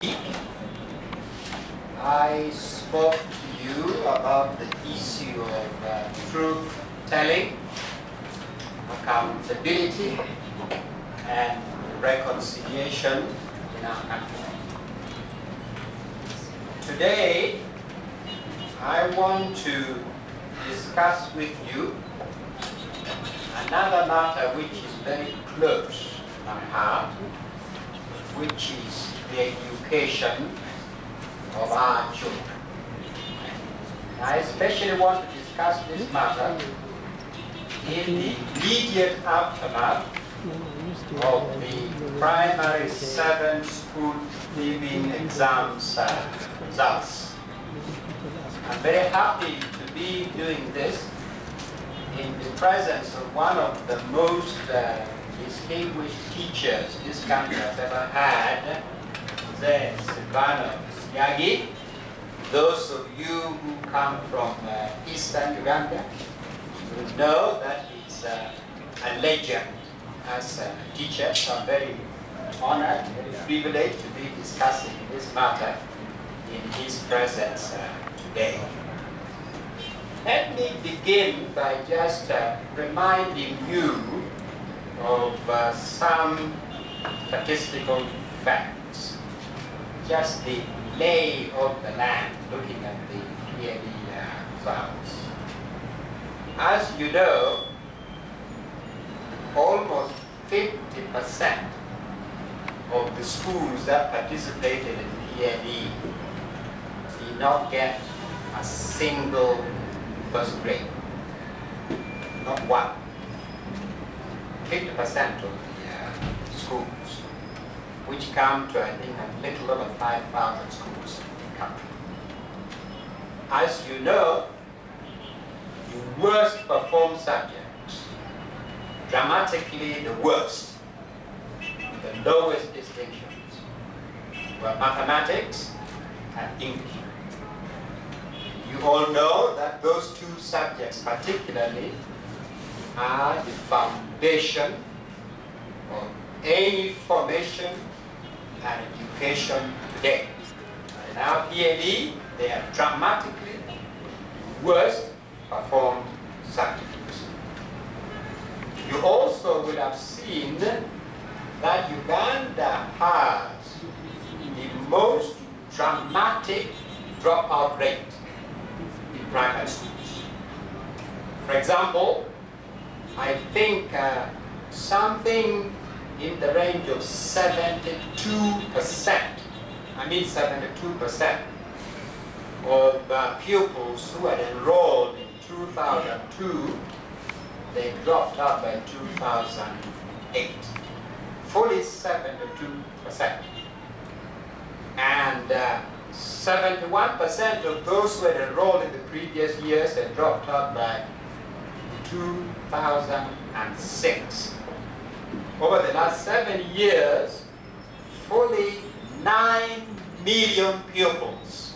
I spoke to you about the issue of truth-telling, accountability, and reconciliation in our country. Today, I want to discuss with you another matter which is very close to my heart, which is the education of our children. I especially want to discuss this matter in the immediate aftermath of the primary 7 school leaving exams results. I'm very happy to be doing this in the presence of one of the most distinguished teachers this country has ever had, Silvano Yagi. Those of you who come from Eastern Uganda will know that he's a legend as a teacher, so I'm very honored, very privileged to be discussing this matter in his presence today. Let me begin by just reminding you of some statistical facts, just the lay of the land, looking at the PLE results. As you know, almost 50% of the schools that participated in PLE did not get a single first grade, not one. 50% of the schools, which come to, I think, a little over 5,000 schools in the country. As you know, the worst performed subjects, dramatically the worst, the lowest distinctions, were mathematics and English. You all know that those two subjects particularly are the foundation of any formation and education today. In our PLE, they are dramatically worst performed subjects. You also will have seen that Uganda has the most dramatic dropout rate in primary schools. For example, I think something in the range of 72%, I mean 72% of pupils who had enrolled in 2002, they dropped out by 2008. Fully 72%. And 71% of those who had enrolled in the previous years had dropped out by 2006. Over the last 7 years, fully 9 million pupils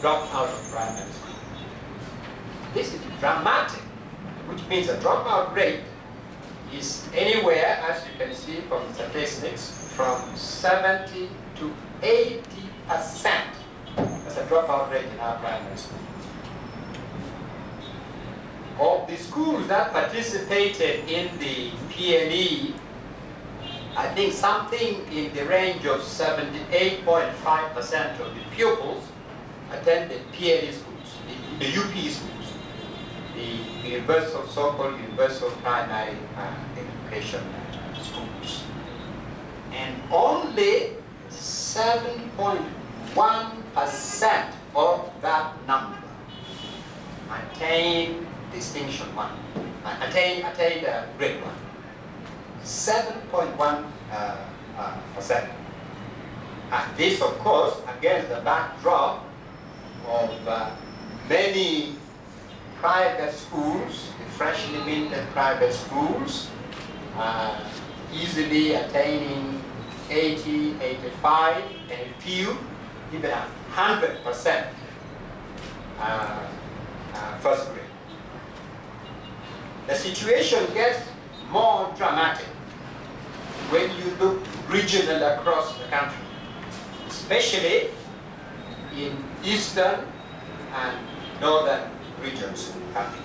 dropped out of primary school. This is dramatic, which means the dropout rate is anywhere, as you can see from the statistics, from 70 to 80%. That's the dropout rate in our primary school. Of the schools that participated in the PLE, I think something in the range of 78.5% of the pupils attended PLE schools, the UP schools, the universal, so-called universal primary education schools. And only 7.1% of that number attained distinction 1, attained grade 1. 7.1%. And this, of course, against the backdrop of many private schools, the freshly minted private schools, easily attaining 80, 85, and a few, even 100% first grade. The situation gets more dramatic when you look regional across the country. especially in eastern and northern regions of the country,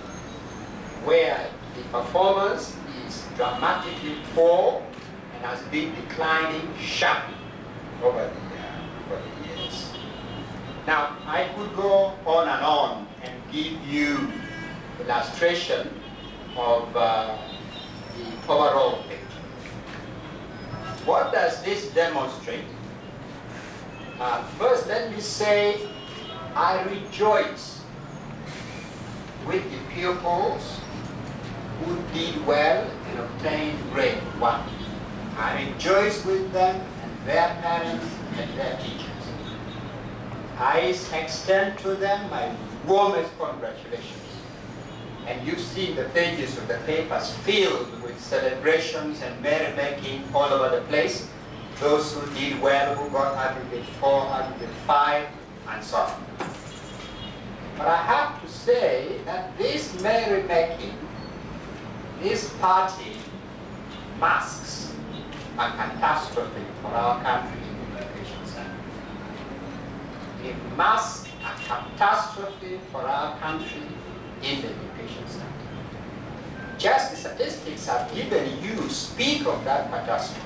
where the performance is dramatically poor and has been declining sharply over the years. Now, I could go on and give you illustration of the overall picture. What does this demonstrate? First, let me say I rejoice with the pupils who did well and obtained grade 1. I rejoice with them and their parents and their teachers. I extend to them my warmest congratulations. And you see the pages of the papers filled with celebrations and merrymaking all over the place. Those who did well, who got aggregate 4, aggregate 5, and so on. But I have to say that this merrymaking, this party, masks a catastrophe for our country in the education sector. It masks a catastrophe for our country in the education sector. Just the statistics I've given you speak of that catastrophe.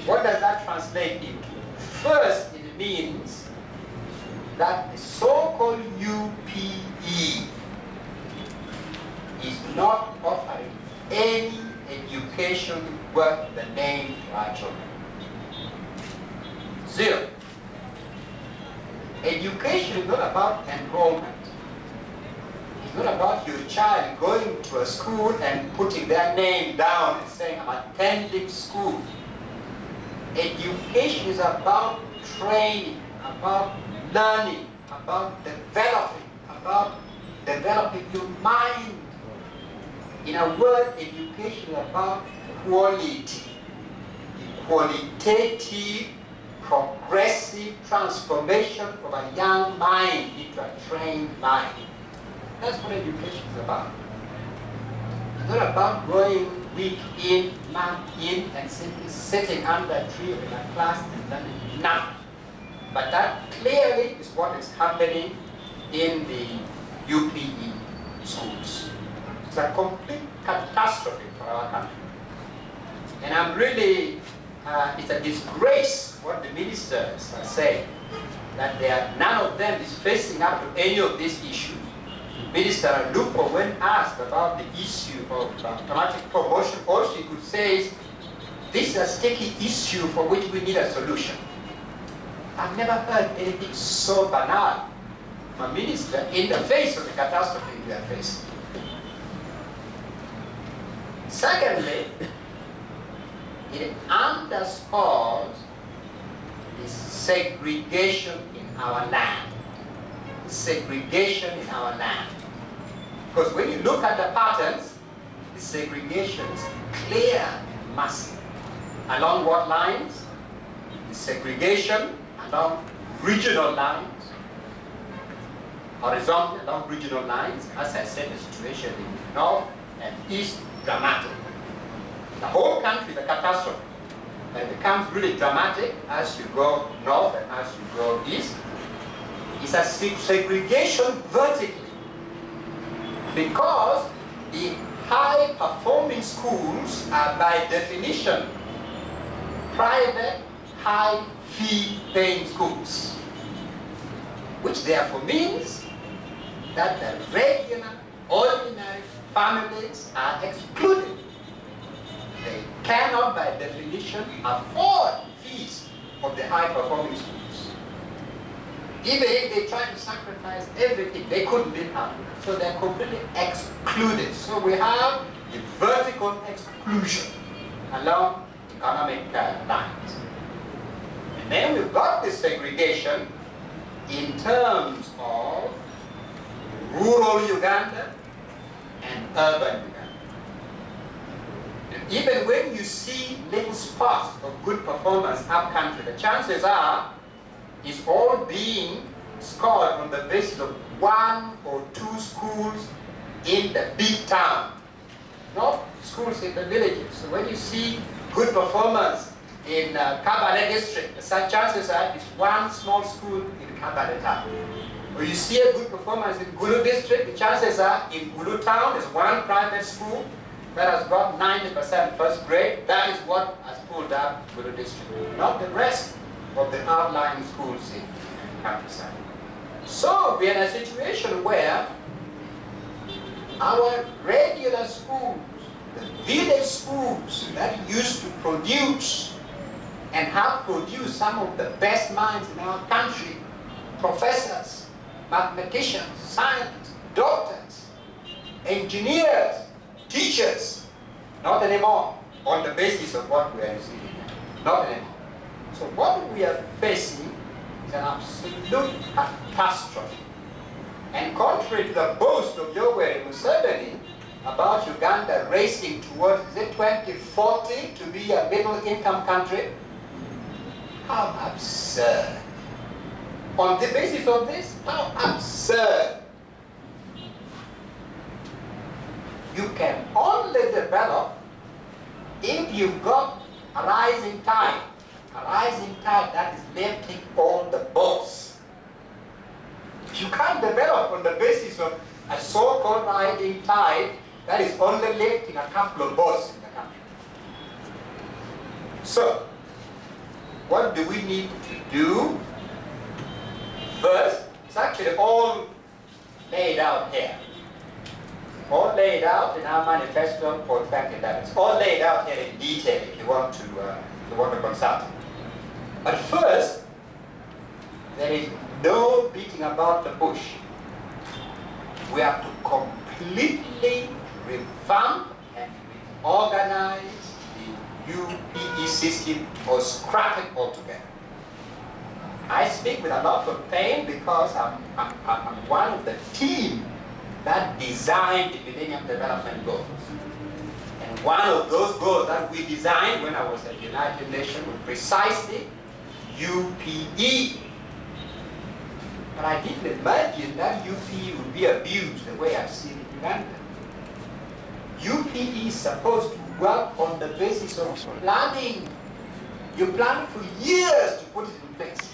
What does that translate into? First, it means that the so-called UPE is not offering any education worth the name to our children. Zero. Education is not about enrollment. It's not about your child going to a school and putting their name down and saying, I'm attending school. Education is about training, about learning, about developing your mind. In a word, education is about quality, the qualitative, progressive transformation of a young mind into a trained mind. That's what education is about. It's not about going week in, month in, and simply sitting under a tree in a class and learning nothing. But that clearly is what is happening in the UPE schools. It's a complete catastrophe for our country. And I'm really, it's a disgrace what the ministers are saying, that none of them is facing up to any of these issues. Minister Lupo, when asked about the issue of automatic promotion, all she could say is, this is a sticky issue for which we need a solution. I've never heard anything so banal from a minister in the face of the catastrophe we are facing. Secondly, it underscores the segregation in our land. Segregation in our land. Because when you look at the patterns, the segregation is clear and massive. Along what lines? The segregation along regional lines, horizontally along regional lines. As I said, the situation in North and East, dramatic. The whole country is a catastrophe. And it becomes really dramatic as you go north and as you go east. It's a segregation vertically, because the high-performing schools are by definition private, high-fee paying schools, which therefore means that the regular, ordinary families are excluded. They cannot, by definition, afford fees of the high-performing schools. Even if they try to sacrifice everything, they couldn't live out. So they're completely excluded. So we have a vertical exclusion along economic lines. And then we've got this segregation in terms of rural Uganda and urban Uganda. And even when you see little spots of good performance up country, the chances are it's all being scored on the basis of 1 or 2 schools in the big town, not schools in the villages. So when you see good performance in Kabale district, the chances are it's one small school in Kabale town. Or you see a good performance in Gulu district, the chances are in Gulu town there's one private school that has got 90% first grade. That is what has pulled up Gulu district, not the rest of the outlying schools in the countryside. So we're in a situation where our regular schools, the village schools that used to produce and have produced some of the best minds in our country, professors, mathematicians, scientists, doctors, engineers, teachers, not anymore on the basis of what we are receiving. Not anymore. So what we are facing is an absolute catastrophe. And contrary to the boast of Yoweri Museveni about Uganda racing towards 2040 to be a middle-income country, how absurd. On the basis of this, how absurd. You can only develop if you've got a rising tide that is lifting all the boats. You can't develop on the basis of a so-called rising tide that is only lifting a couple of boats in the country. So, what do we need to do? First, it's actually all laid out here. All laid out in our manifesto for 2011. It's all laid out here in detail if you want to consult. But first, there is no beating about the bush. We have to completely revamp and reorganize the UPE system or scrap it altogether. I speak with a lot of pain because I'm one of the team that designed the Millennium Development Goals. And one of those goals that we designed when I was at the United Nations was precisely UPE. But I didn't imagine that UPE would be abused the way I've seen it in Uganda. UPE is supposed to work on the basis of planning. You plan for years to put it in place.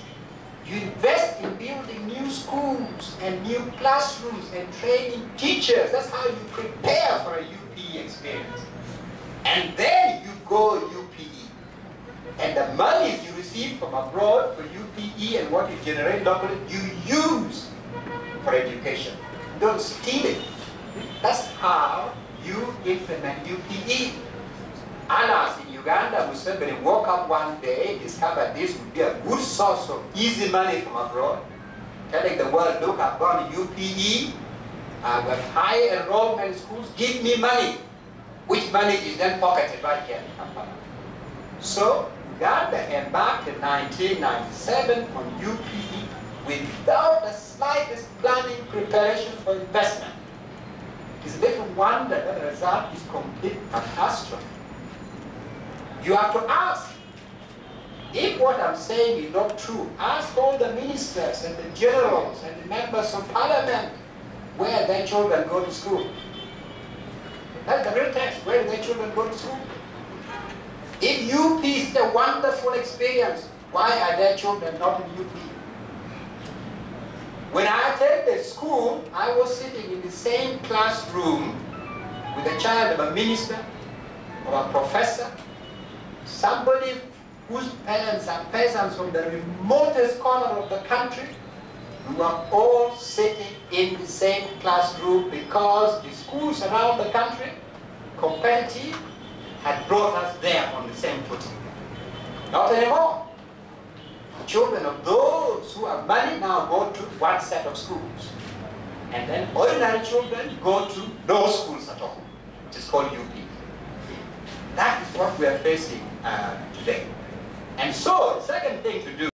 You invest in building new schools and new classrooms and training teachers. That's how you prepare for a UPE experience. And then you go UPE. And the monies you receive from abroad for UPE and what you generate locally, you use for education. Don't steal it. That's how you implement UPE. Alas, in Uganda, Museveni woke up one day, discovered this would be a good source of easy money from abroad, telling the world, look, I've gone UPE, I've got high enrollment schools, give me money, which money is then pocketed right here in Kampala. So, Uganda embarked in 1997 on UPE without the slightest planning preparation for investment. It's little wonder that the result is complete catastrophe. You have to ask, if what I'm saying is not true, ask all the ministers and the generals and the members of parliament where their children go to school. That's the real test, where their children go to school. If UP is a wonderful experience, why are their children not in UP? When I attended school, I was sitting in the same classroom with a child of a minister or a professor, somebody whose parents are peasants from the remotest corner of the country. We were all sitting in the same classroom because the schools around the country, competitive, had brought us there on the same footing. Not anymore. The children of those who have money now go to one set of schools. And then ordinary children go to no schools at all. It is called UP. That is what we are facing today. And so, the second thing to do